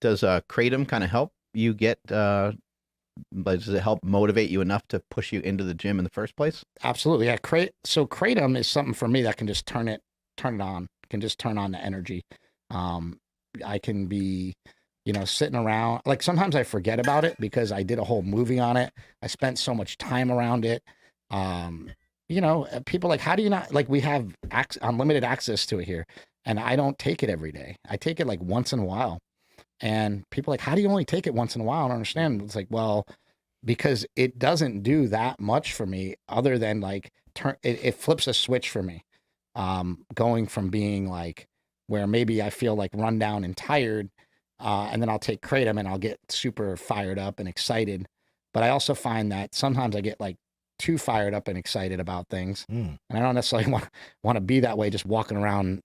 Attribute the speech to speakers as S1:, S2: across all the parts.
S1: Does Kratom kind of help you get? Does it help motivate you enough to push you into the gym in the first place?
S2: Absolutely. Yeah. So Kratom is something for me that can just turn it on, can just turn on the energy. Um, I can be, sitting around. Like sometimes I forget about it because I did a whole movie on it. I spent so much time around it. Um, People like, how do you not like? We have unlimited access to it here, and I don't take it every day. I take it like once in a while. And people are like, how do you only take it once in a while? I don't understand. It's like, well, because it doesn't do that much for me other than like it flips a switch for me. Going from being like where maybe I feel like run down and tired, and then I'll take Kratom and I'll get super fired up and excited. But I also find that sometimes I get like too fired up and excited about things.
S3: Mm.
S2: And I don't necessarily want to be that way just walking around,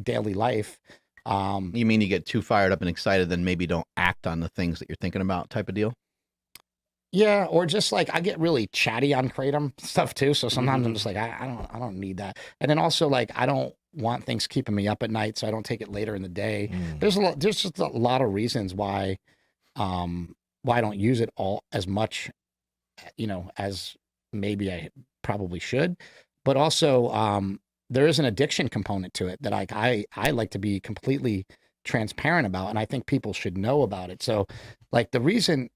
S2: daily life.
S1: You mean you get too fired up and excited, then maybe don't act on the things that you're thinking about, type of deal?
S2: Yeah, or just like I get really chatty on Kratom stuff too. So sometimes I'm just like, I don't need that. And then also like I don't want things keeping me up at night, so I don't take it later in the day.
S3: Mm.
S2: There's just a lot of reasons why I don't use it all as much, as maybe I probably should. But also there is an addiction component to it that I like to be completely transparent about, and I think people should know about it. So like the reason,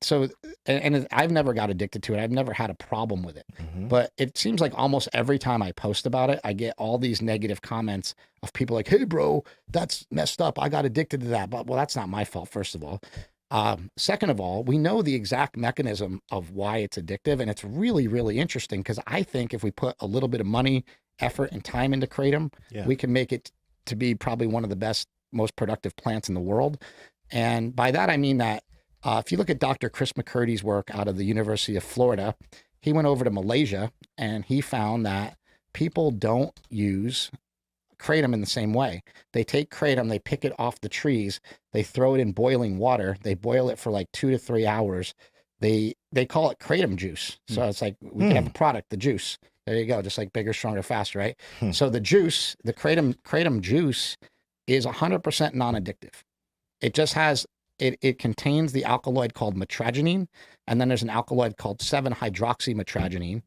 S2: and I've never got addicted to it. I've never had a problem with it, but it seems like almost every time I post about it, I get all these negative comments of people like, hey bro, that's messed up. I got addicted to that. But well, that's not my fault. First of all. Second of all, we know the exact mechanism of why it's addictive. And it's really, really interesting because I think if we put a little bit of money, effort, and time into Kratom, we can make it to be probably one of the best, most productive plants in the world. And by that, I mean that if you look at Dr. Chris McCurdy's work out of the University of Florida, he went over to Malaysia and he found that people don't use Kratom in the same way. They take Kratom, they pick it off the trees, they throw it in boiling water, they boil it for like 2 to 3 hours. They call it Kratom juice. So it's like we can have a product, the juice. There you go, just like bigger, stronger, faster, right? So the juice, the Kratom juice is 100% non-addictive. It just has it contains the alkaloid called Mitragynine, and then there's an alkaloid called 7-hydroxymitragynine.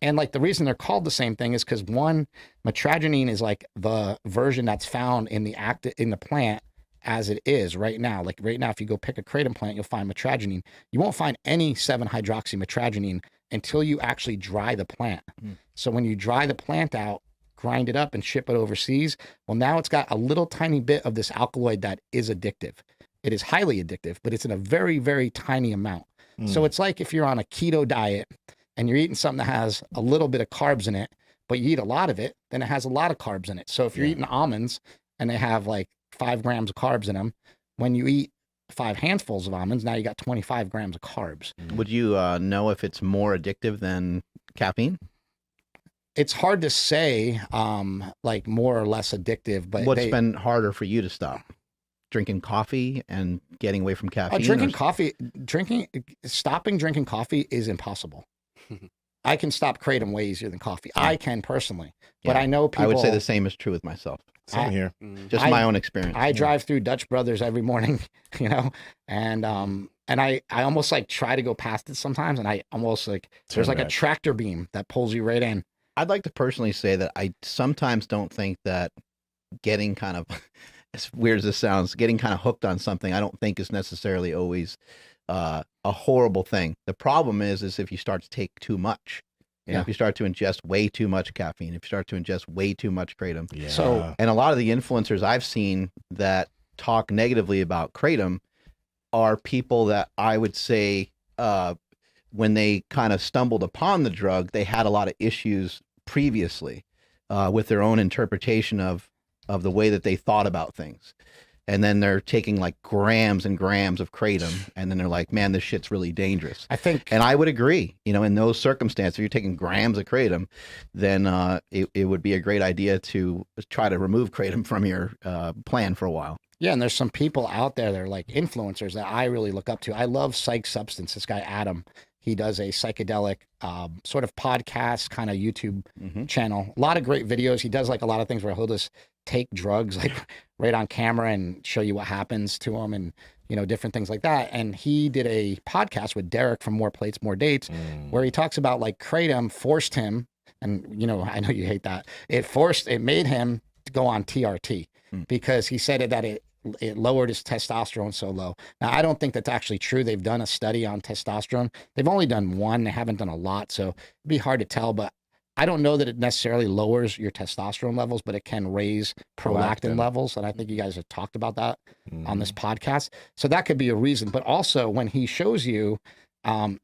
S2: And like the reason they're called the same thing is because one, Mitragynine is like the version that's found in the plant as it is right now. Like right now, if you go pick a Kratom plant, you'll find Mitragynine. You won't find any 7-hydroxymitragynine until you actually dry the plant. So when you dry the plant out, grind it up and ship it overseas, well, now it's got a little tiny bit of this alkaloid that is addictive. It is highly addictive, but it's in a very, very tiny amount. So it's like if you're on a keto diet and you're eating something that has a little bit of carbs in it, but you eat a lot of it, then it has a lot of carbs in it. So if you're eating almonds and they have like 5 grams of carbs in them, when you eat 5 handfuls of almonds, now you got 25 grams of carbs.
S1: Would you know if it's more addictive than caffeine?
S2: It's hard to say, like more or less addictive, but
S1: What's been harder for you to stop? Drinking coffee and getting away from caffeine?
S2: Stopping drinking coffee is impossible. I can stop Kratom way easier than coffee. I can personally, but I know people.
S1: I would say the same is true with myself.
S3: Same here.
S1: Just my own experience.
S2: I drive through Dutch Brothers every morning, and I almost like try to go past it sometimes, and I almost like there's like a tractor beam that pulls you right in.
S1: I'd like to personally say that I sometimes don't think that getting kind of, as weird as this sounds, getting kind of hooked on something, I don't think is necessarily always a horrible thing. The problem is if you start to take too much. If you start to ingest way too much caffeine, if you start to ingest way too much Kratom.
S2: So,
S1: and a lot of the influencers I've seen that talk negatively about Kratom are people that I would say when they kind of stumbled upon the drug, they had a lot of issues previously with their own interpretation of the way that they thought about things. And then they're taking like grams and grams of Kratom, and then they're like, man, this shit's really dangerous.
S2: I think,
S1: and I would agree, in those circumstances, if you're taking grams of Kratom, then it would be a great idea to try to remove Kratom from your plan for a while.
S2: Yeah, and there's some people out there that are like influencers that I really look up to. I love Psych Substance. This guy, Adam, he does a psychedelic sort of podcast kind of YouTube channel. A lot of great videos. He does like a lot of things where he'll just take drugs like right on camera and show you what happens to him. And different things like that. And he did a podcast with Derek from More Plates, More Dates, where he talks about like Kratom forced him, and I know you hate that. It made him go on TRT because he said that it lowered his testosterone so low. Now, I don't think that's actually true. They've done a study on testosterone. They've only done one. They haven't done a lot. So it'd be hard to tell, but I don't know that it necessarily lowers your testosterone levels, but it can raise prolactin levels. And I think you guys have talked about that on this podcast. So that could be a reason. But also when he shows you,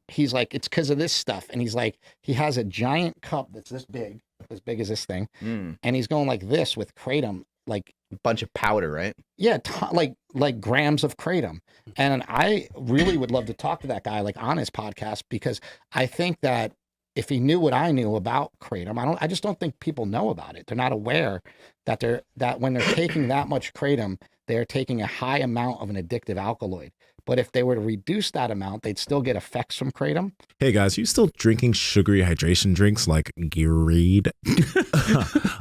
S2: he's like, it's because of this stuff. And he's like, he has a giant cup that's this big as this thing. And he's going like this with Kratom, like
S1: a bunch of powder, right?
S2: Yeah. Like grams of Kratom. And I really would love to talk to that guy like on his podcast, because I think that if he knew what I knew about Kratom, I just don't think people know about it. They're not aware that when they're taking that much Kratom, they're taking a high amount of an addictive alkaloid. But if they were to reduce that amount, they'd still get effects from Kratom.
S3: Hey guys, you still drinking sugary hydration drinks like Gatorade?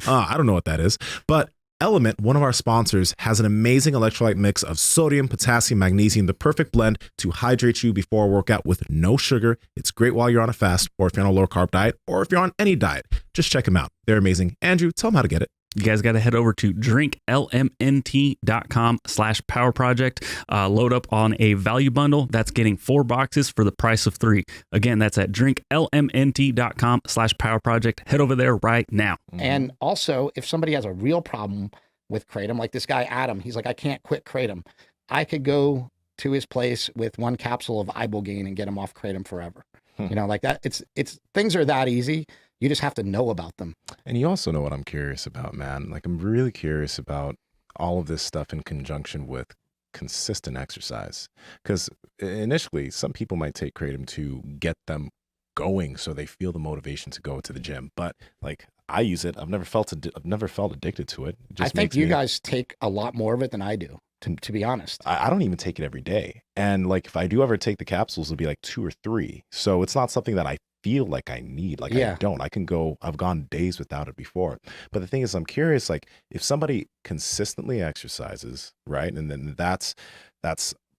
S3: I don't know what that is, but Element, one of our sponsors, has an amazing electrolyte mix of sodium, potassium, magnesium, the perfect blend to hydrate you before a workout with no sugar. It's great while you're on a fast, or if you're on a low carb diet, or if you're on any diet. Just check them out. They're amazing. Andrew, tell them how to get it.
S4: You guys got to head over to drinklmnt.com/power project. Load up on a value bundle. That's getting 4 boxes for the price of 3. Again, that's at drinklmnt.com/power project. Head over there right now.
S2: And also, if somebody has a real problem with Kratom, like this guy, Adam, he's like, I can't quit Kratom. I could go to his place with 1 capsule of ibogaine and get him off Kratom forever. Like that. It's things are that easy. You just have to know about them.
S3: And you also know what I'm curious about, man. Like, I'm really curious about all of this stuff in conjunction with consistent exercise. Because initially, some people might take Kratom to get them going so they feel the motivation to go to the gym. But like, I use it. I've never felt addicted to it. It just
S2: I think you guys take a lot more of it than I do, to be honest.
S3: I don't even take it every day. And like, if I do ever take the capsules, it'll be like 2 or 3. So it's not something that I feel like I need. Like, I don't. I've gone days without it before. But the thing is, I'm curious, like, if somebody consistently exercises, right? And then that's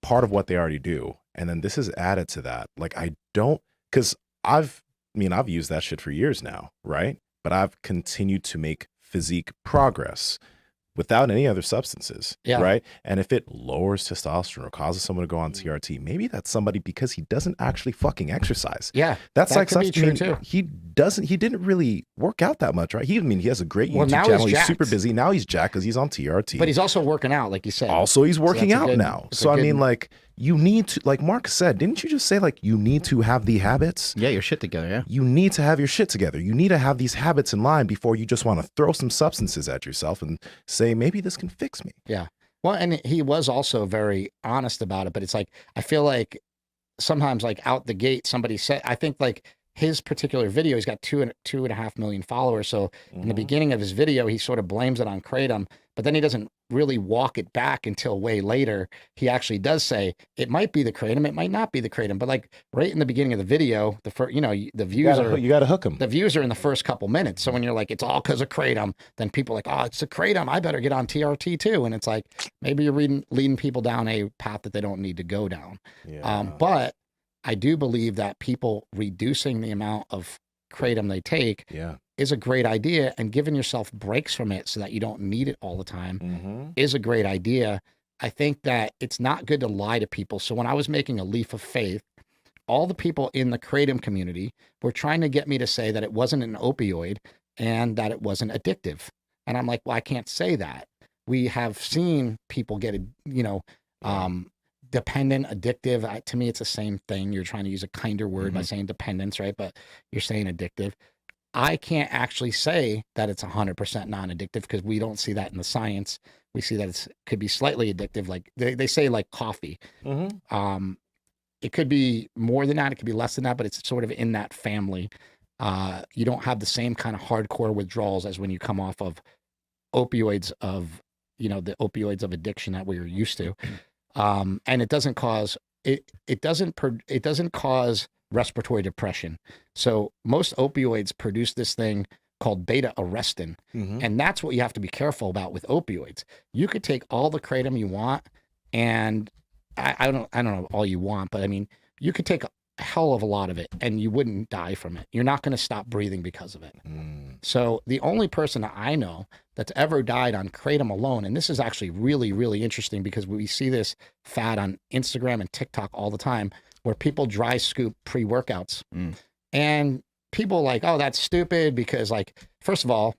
S3: part of what they already do. And then this is added to that. Like, because I've used that shit for years now, right? But I've continued to make physique progress without any other substances, right? And if it lowers testosterone or causes someone to go on TRT, maybe that's somebody because he doesn't actually fucking exercise.
S2: Yeah,
S3: that's
S2: that
S3: like
S2: could be true too.
S3: He didn't really work out that much, right? He has a great YouTube channel. He's super busy. Now he's jacked because he's on TRT.
S2: But he's also working out, like you said.
S3: Also, he's working out now. So I mean, like, you need to, like Mark said, didn't you just say, like, you need to have the habits?
S1: Yeah, your shit together, yeah.
S3: You need to have your shit together. You need to have these habits in line before you just want to throw some substances at yourself and say, maybe this can fix me.
S2: Yeah. Well, and he was also very honest about it, but it's like, I feel like sometimes, like, out the gate, somebody said, I think, like, his particular video, he's got 2.5 million followers. So in the beginning of his video, he sort of blames it on Kratom, but then he doesn't really walk it back until way later. He actually does say it might be the Kratom, it might not be the Kratom, but like right in the beginning of the video, the views
S3: you got to hook them.
S2: The views are in the first couple minutes. So when you're like, it's all because of Kratom, then people are like, oh, it's a Kratom, I better get on TRT too. And it's like, maybe you're leading people down a path that they don't need to go down. But I do believe that people reducing the amount of Kratom they take is a great idea, and giving yourself breaks from it so that you don't need it all the time is a great idea. I think that it's not good to lie to people. So when I was making a leaf of faith, all the people in the Kratom community were trying to get me to say that it wasn't an opioid and that it wasn't addictive. And I'm like, well, I can't say that. We have seen people get, dependent, addictive. To me, it's the same thing. You're trying to use a kinder word by saying dependence, right? But you're saying addictive. I can't actually say that it's 100% non-addictive because we don't see that in the science. We see that it could be slightly addictive. Like they say, like coffee. It could be more than that. It could be less than that, but it's sort of in that family. You don't have the same kind of hardcore withdrawals as when you come off of opioids of, the opioids of addiction that we were used to. And it doesn't cause it doesn't cause respiratory depression. So most opioids produce this thing called beta arrestin, and that's what you have to be careful about with opioids. You could take all the Kratom you want, and I don't know all you want, but I mean, you could take a hell of a lot of it and you wouldn't die from it. You're not going to stop breathing because of it. So the only person that I know that's ever died on Kratom alone, and this is actually really, really interesting because we see this fad on Instagram and TikTok all the time where people dry scoop pre-workouts and people like, oh, that's stupid because like, first of all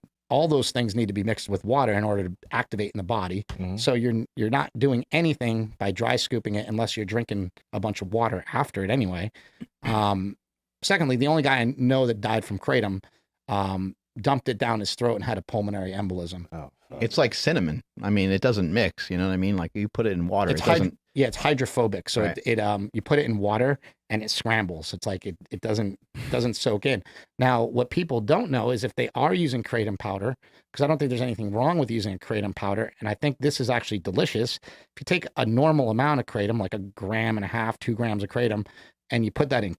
S2: those things need to be mixed with water in order to activate in the body. So you're not doing anything by dry scooping it unless you're drinking a bunch of water after it anyway. Secondly, the only guy I know that died from Kratom dumped it down his throat and had a pulmonary embolism.
S1: It's like cinnamon. I mean, it doesn't mix. You know what I mean? Like you put it in water,
S2: It's
S1: it doesn't.
S2: it's hydrophobic. So
S1: Right.
S2: it you put it in water and it scrambles. It's like it doesn't soak in. Now, what people don't know is if they are using Kratom powder, because I don't think there's anything wrong with using Kratom powder, and I think this is actually delicious. If you take a normal amount of Kratom, like 1.5 grams, 2 grams of Kratom, and you put that in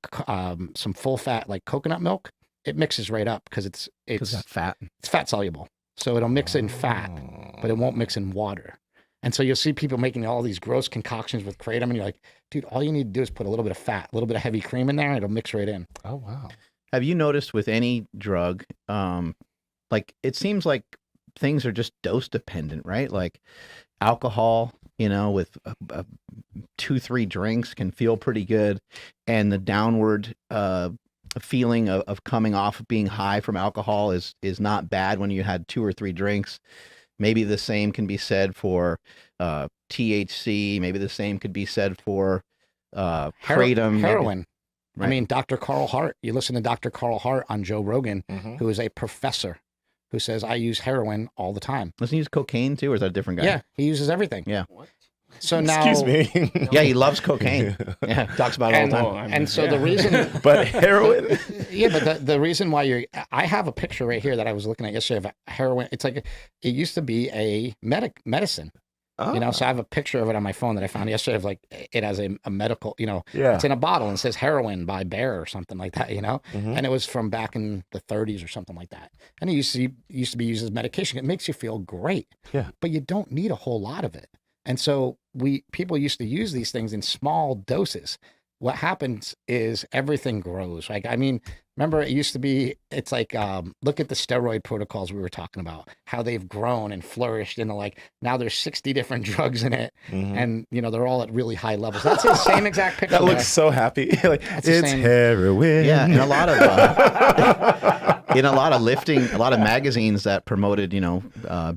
S2: some full fat like coconut milk, it mixes right up because it's
S1: That fat.
S2: it's fat soluble. So it'll mix in fat, but it won't mix in water. And so you'll see people making all these gross concoctions with Kratom, and you're like, dude, all you need to do is put a little bit of fat, a little bit of heavy cream in there, and it'll mix right in.
S3: Oh, wow.
S1: Have you noticed with any drug, like it seems like things are just dose dependent, right? Like alcohol, you know, with 2-3 drinks can feel pretty good, and the downward feeling of coming off of being high from alcohol is not bad when you had 2 or 3 drinks. Maybe the same can be said for THC. Maybe the same could be said for Kratom.
S2: Heroin.
S1: Right.
S2: I mean, Dr. Carl Hart, you listen to Dr. Carl Hart on Joe Rogan, who is a professor who says, I use heroin all the time.
S1: Doesn't he use cocaine too, or is that a different guy?
S2: Yeah, he uses everything.
S1: Yeah.
S2: So now,
S3: Excuse me.
S1: Yeah, he loves cocaine. Yeah, talks about it all the time.
S2: and so the reason,
S3: But heroin.
S2: yeah, but the reason why I have a picture right here that I was looking at yesterday of heroin. It's like, it used to be a medicine, you know, so I have a picture of it on my phone that I found yesterday of like, it has a medical, you know,
S3: Yeah.
S2: it's in a bottle and it says heroin by Bear or something like that, you know, and it was from back in the 30s or something like that. And it used to be used as medication. It makes you feel great,
S3: Yeah.
S2: but you don't need a whole lot of it. And so people used to use these things in small doses. What happens is everything grows. Like, I mean, remember it used to be, it's like, look at the steroid protocols we were talking about, how they've grown and flourished into like, now there's 60 different drugs in it. And, you know, they're all at really high levels. That's the same exact picture.
S3: That looks so happy. Like,
S2: That's the
S3: it's
S2: same-
S3: heroin.
S1: Yeah, and a lot of lifting, a lot of magazines that promoted, you know,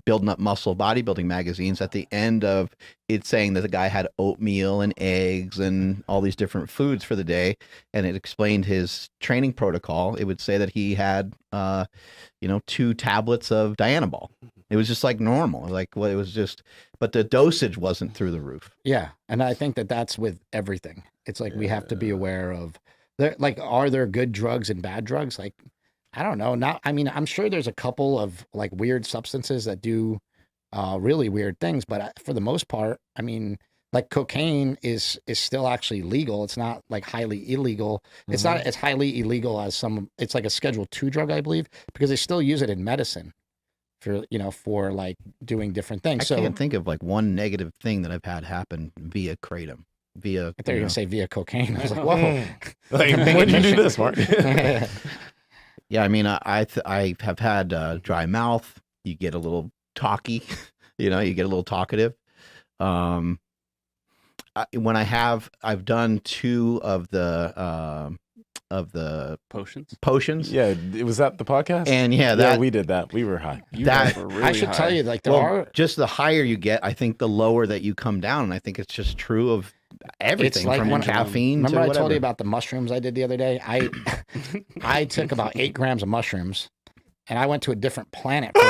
S1: building up muscle, bodybuilding magazines. At the end of it, saying that the guy had oatmeal and eggs and all these different foods for the day, and it explained his training protocol. It would say that he had, 2 tablets of Dianabol. It was just like normal, like well, it was just, but the dosage wasn't through the roof.
S2: Yeah. And I think that that's with everything. It's like, we have to be aware of are there good drugs and bad drugs? Like, I don't know. I mean, I'm sure there's a couple of like weird substances that do really weird things, but for the most part, I mean, like cocaine is still actually legal. It's not like highly illegal. It's not as highly illegal as it's like a Schedule II drug, I believe, because they still use it in medicine for like doing different things.
S1: I can't think of like one negative thing that I've had happen via Kratom.
S2: I thought you were going to say via cocaine. I was like, whoa.
S3: Like,
S2: Big
S3: when did you do
S2: admission.
S3: this, Mark?
S1: Yeah, I mean, I have had dry mouth. You get a little talky, you get a little talkative. I've done 2 of the potions.
S3: Yeah, was that the podcast?
S1: And
S3: yeah, we did that. We were high.
S2: I should tell you, like, there are
S1: just the higher you get, I think the lower that you come down, and I think it's just true of everything,
S2: like
S1: from caffeine to
S2: remember I
S1: whatever.
S2: told you about the mushrooms I did the other day? I took about 8 grams of mushrooms, and I went to a different planet for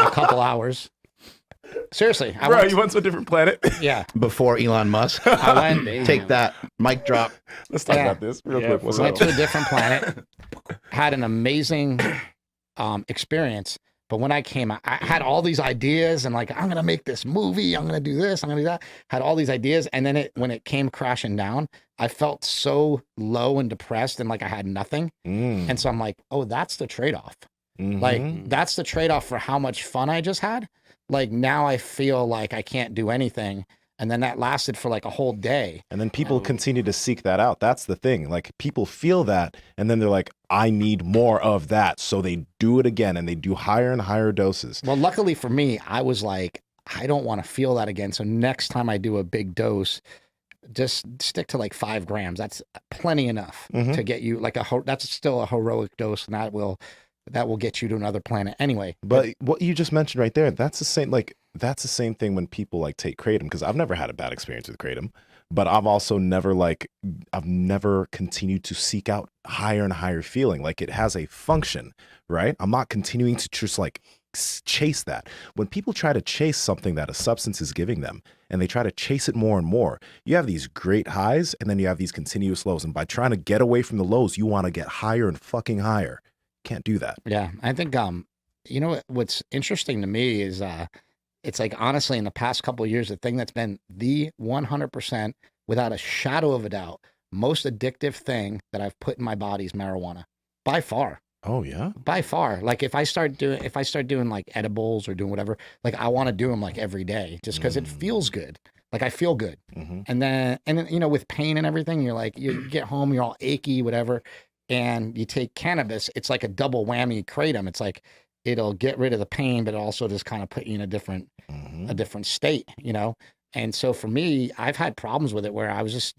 S2: a couple hours. Seriously,
S3: you went to a different planet.
S2: Yeah,
S1: Before Elon Musk.
S2: I went.
S1: Take that, mic drop.
S3: Let's talk
S2: Yeah.
S3: about this real quick. What's
S2: Went
S3: up?
S2: to a different planet, had an amazing experience. But when I came out, I had all these ideas and like, I'm going to make this movie. I'm going to do this. I'm going to do that. Had all these ideas. And then when it came crashing down, I felt so low and depressed and like I had nothing. And so I'm like, oh, that's the trade-off. Like, that's the trade-off for how much fun I just had. Like, now I feel like I can't do anything. And then that lasted for like a whole day.
S3: And then people continue to seek that out. That's the thing. Like people feel that, and then they're like, I need more of that. So they do it again, and they do higher and higher doses.
S2: Well, luckily for me, I was like, I don't want to feel that again. So next time I do a big dose, just stick to like 5 grams. That's plenty enough to get you like that's still a heroic dose, and that will get you to another planet anyway.
S3: But what you just mentioned right there, that's the same thing when people like take Kratom, because I've never had a bad experience with Kratom, but I've also I've never continued to seek out higher and higher feeling. Like it has a function, right? I'm not continuing to just like chase that. When people try to chase something that a substance is giving them, and they try to chase it more and more, you have these great highs, and then you have these continuous lows. And by trying to get away from the lows, you want to get higher and fucking higher. Can't do that.
S2: Yeah, I think you know what's interesting to me is it's like honestly in the past couple of years, the thing that's been the 100% without a shadow of a doubt most addictive thing that I've put in my body is marijuana, by far.
S3: Oh yeah,
S2: by far. Like if I start doing like edibles or doing whatever, like I want to do them like every day just because it feels good. Like I feel good. And then you know, with pain and everything, you're like, you get home, you're all achy, whatever. And you take cannabis, it's like a double whammy Kratom. It's like it'll get rid of the pain, but it also just kind of put you in a different state, you know? And so for me, I've had problems with it where I was just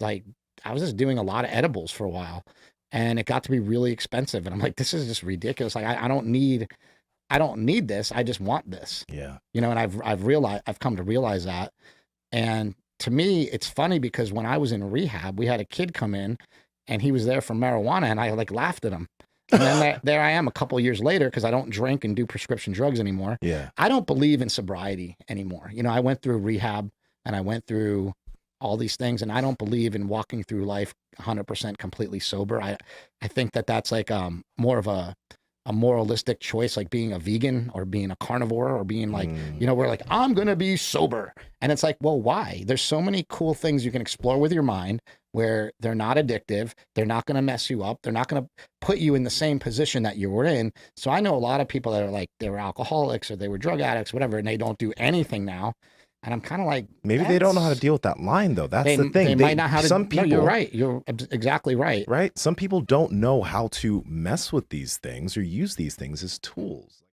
S2: doing a lot of edibles for a while, and it got to be really expensive. And I'm like, this is just ridiculous. Like I don't need this. I just want this.
S3: Yeah.
S2: You know, and I've come to realize that. And to me, it's funny because when I was in rehab, we had a kid come in, and he was there for marijuana, and I like laughed at him. And then there I am a couple of years later, because I don't drink and do prescription drugs anymore.
S3: Yeah.
S2: I don't believe in sobriety anymore. You know, I went through rehab and I went through all these things, and I don't believe in walking through life 100% completely sober. I think that that's like more of a moralistic choice, like being a vegan or being a carnivore or being like, you know, we're like, I'm going to be sober. And it's like, well, why? There's so many cool things you can explore with your mind where they're not addictive. They're not going to mess you up. They're not going to put you in the same position that you were in. So I know a lot of people that are like, they were alcoholics or they were drug addicts, whatever, and they don't do anything now. And I'm kind of like,
S3: maybe they don't know how to deal with that line, though. That's the thing.
S2: They might not have.
S3: Some people,
S2: no, you're right. You're exactly right.
S3: Right. Some people don't know how to mess with these things or use these things as tools.